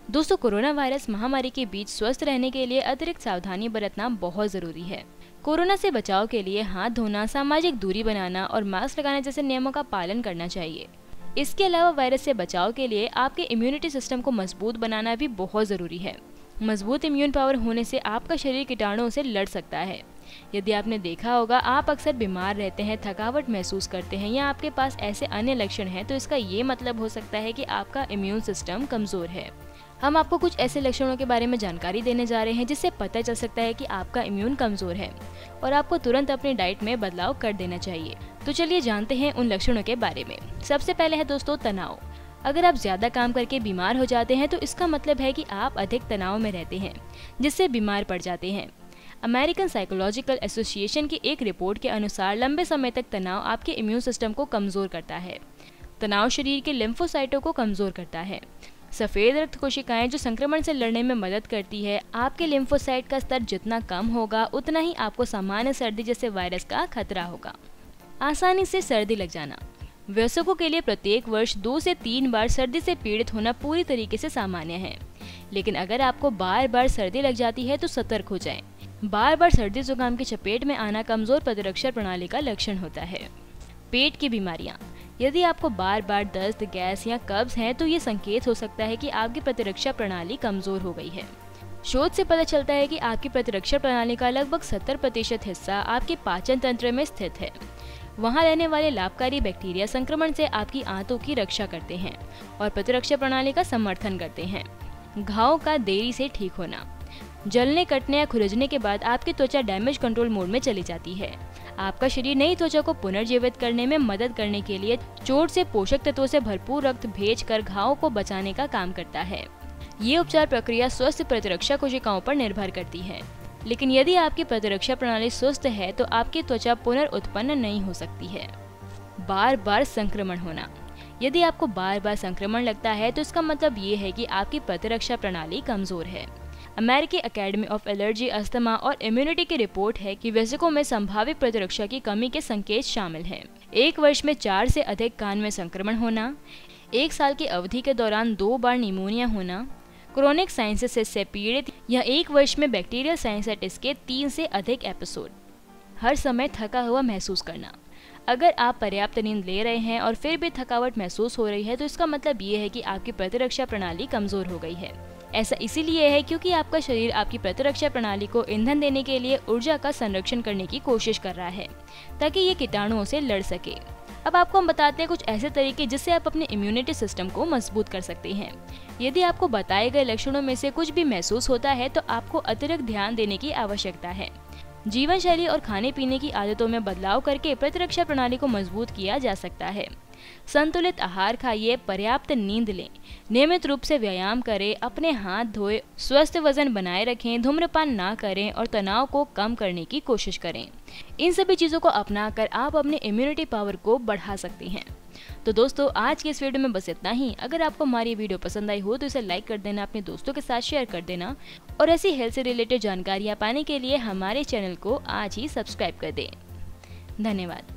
दोस्तों, corona virus महामारी के बीच स्वस्थ रहने के लिए अतिरिक्त सावधानी बरतना बहुत जरूरी है। कोरोना से बचाव के लिए हाथ धोना, सामाजिक दूरी बनाना और मास्क लगाने जैसे नियमों का पालन करना चाहिए। इसके अलावा वायरस से बचाव के लिए आपके इम्यूनिटी सिस्टम को मजबूत बनाना भी बहुत जरूरी है। मजबूत इम्यून पावर होने से आपका शरीर कीटाणुओं से लड़ सकता है। यदि आपने देखा होगा, आप अक्सर बीमार रहते हैं, थकावट महसूस करते हैं या आपके पास ऐसे अन्य लक्षण हैं, तो इसका ये मतलब हो सकता है कि आपका इम्यून सिस्टम कमजोर है। हम आपको कुछ ऐसे लक्षणों के बारे में जानकारी देने जा रहे हैं जिससे पता चल सकता है कि आपका इम्यून कमजोर है और आपको तुरंत अपनी डाइट में बदलाव कर देना चाहिए। तो चलिए जानते हैं उन लक्षणों के बारे में। सबसे पहले है दोस्तों तनाव। अगर आप ज्यादा काम करके बीमार हो जाते हैं तो इसका मतलब है कि आप अधिक तनाव में रहते हैं, जिससे बीमार पड़ जाते हैं। अमेरिकन साइकोलॉजिकल एसोसिएशन की एक रिपोर्ट के अनुसार लंबे समय तक तनाव आपके इम्यून सिस्टम को कमजोर करता है। तनाव शरीर के लिम्फोसाइटों को कमजोर करता है। सफेद रक्त कोशिकाएं जो संक्रमण से लड़ने में मदद करती है, आपके लिम्फोसाइट का स्तर जितना कम होगा उतना ही आपको सामान्य सर्दी जैसे वायरस का खतरा होगा। आसानी से सर्दी लग जाना। वयस्कों के लिए प्रत्येक वर्ष 2 से 3 बार सर्दी से पीड़ित होना पूरी तरीके से सामान्य है, लेकिन अगर आपको बार बार सर्दी लग जाती है तो सतर्क हो जाएं। बार बार सर्दी जुकाम की चपेट में आना कमजोर प्रतिरक्षा प्रणाली का लक्षण होता है। पेट की बीमारियां। यदि आपको बार बार दस्त, गैस या कब्ज है तो ये संकेत हो सकता है कि आपकी प्रतिरक्षा प्रणाली कमजोर हो गई है। शोध से पता चलता है कि आपकी प्रतिरक्षा प्रणाली का लगभग 70% हिस्सा आपके पाचन तंत्र में स्थित है। वहाँ रहने वाले लाभकारी बैक्टीरिया संक्रमण से आपकी आंतों की रक्षा करते हैं और प्रतिरक्षा प्रणाली का समर्थन करते हैं। घाव का देरी से ठीक होना। जलने, कटने या खुरजने के बाद आपकी त्वचा डैमेज कंट्रोल मोड में चली जाती है। आपका शरीर नई त्वचा को पुनर्जीवित करने में मदद करने के लिए चोट से पोषक तत्वों से भरपूर रक्त भेजकर घाव को बचाने का काम करता है। ये उपचार प्रक्रिया स्वस्थ प्रतिरक्षा कोशिकाओं पर निर्भर करती है, लेकिन यदि आपकी प्रतिरक्षा प्रणाली सुस्त है तो आपकी त्वचा पुनर्उत्पन्न नहीं हो सकती है। बार बार संक्रमण होना। यदि आपको बार बार संक्रमण लगता है तो इसका मतलब ये है कि आपकी प्रतिरक्षा प्रणाली कमजोर है। अमेरिकी एकेडमी ऑफ एलर्जी, अस्थमा और इम्यूनिटी की रिपोर्ट है कि वयस्कों में संभावित प्रतिरक्षा की कमी के संकेत शामिल हैं। 1 वर्ष में 4 से अधिक कान में संक्रमण होना, 1 साल की अवधि के दौरान 2 बार निमोनिया होना, क्रोनिक साइनसाइटिस से पीड़ित या 1 वर्ष में बैक्टीरियल साइनसाइटिस के 3 से अधिक एपिसोड। हर समय थका हुआ महसूस करना। अगर आप पर्याप्त नींद ले रहे हैं और फिर भी थकावट महसूस हो रही है तो इसका मतलब ये है कि आपकी प्रतिरक्षा प्रणाली कमजोर हो गई है। ऐसा इसीलिए है क्योंकि आपका शरीर आपकी प्रतिरक्षा प्रणाली को ईंधन देने के लिए ऊर्जा का संरक्षण करने की कोशिश कर रहा है ताकि ये कीटाणुओं से लड़ सके। अब आपको हम बताते हैं कुछ ऐसे तरीके जिससे आप अपने इम्यूनिटी सिस्टम को मजबूत कर सकते हैं। यदि आपको बताए गए लक्षणों में से कुछ भी महसूस होता है तो आपको अतिरिक्त ध्यान देने की आवश्यकता है। जीवन शैली और खाने पीने की आदतों में बदलाव करके प्रतिरक्षा प्रणाली को मजबूत किया जा सकता है। संतुलित आहार खाइए, पर्याप्त नींद लें, नियमित रूप से व्यायाम करें, अपने हाथ धोएं, स्वस्थ वजन बनाए रखें, धूम्रपान ना करें और तनाव को कम करने की कोशिश करें। इन सभी चीज़ों को अपनाकर आप अपने इम्यूनिटी पावर को बढ़ा सकते हैं। तो दोस्तों, आज की इस वीडियो में बस इतना ही। अगर आपको हमारी वीडियो पसंद आई हो तो इसे लाइक कर देना, अपने दोस्तों के साथ शेयर कर देना और ऐसी हेल्थ से रिलेटेड जानकारियाँ पाने के लिए हमारे चैनल को आज ही सब्सक्राइब कर दें। धन्यवाद।